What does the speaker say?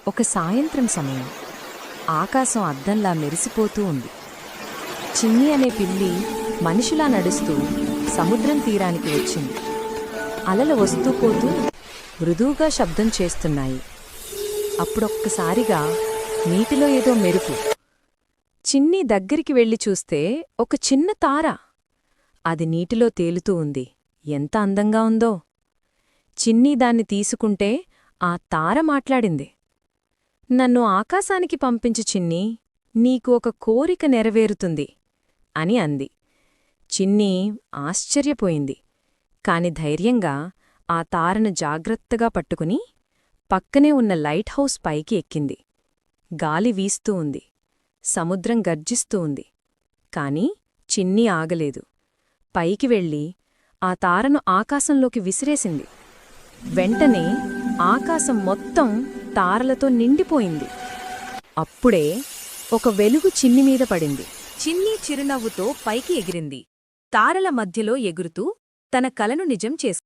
ఒక సాయంత్రం సమయం ఆకాశం అద్దంలా మెరిసిపోతూ ఉంది. చిన్ని అనే పిల్లి మనిషిలా నడుస్తూ సముద్రం తీరానికి వచ్చింది. అలలు వస్తూ పోతూ మృదువుగా శబ్దం చేస్తున్నాయి. అప్పుడొక్కసారిగా నీటిలో ఏదో మెరుపు. చిన్ని దగ్గరికి వెళ్ళి చూస్తే ఒక చిన్న తార. అది నీటిలో తేలుతూ ఉంది. ఎంత అందంగా ఉందో! చిన్ని దాన్ని తీసుకుంటే ఆ తార మాట్లాడింది. నన్ను ఆకాశానికి పంపించు చిన్నీ, నీకు ఒక కోరిక నెరవేరుతుంది అని అంది. చిన్ని ఆశ్చర్యపోయింది. కాని ధైర్యంగా ఆ తారను జాగ్రత్తగా పట్టుకుని పక్కనే ఉన్న లైట్ హౌస్ పైకి ఎక్కింది. గాలి వీస్తూ ఉంది. సముద్రం గర్జిస్తూ ఉంది. కాని చిన్ని ఆగలేదు. పైకి వెళ్ళి ఆ తారను ఆకాశంలోకి విసిరేసింది. వెంటనే ఆకాశం మొత్తం తారలతో నిండిపోయింది. అప్పుడే ఒక వెలుగు చిన్నిమీద పడింది. చిన్ని చిరునవ్వుతో పైకి ఎగిరింది. తారల మధ్యలో ఎగురుతూ తన కలను నిజం చేసుకుంది.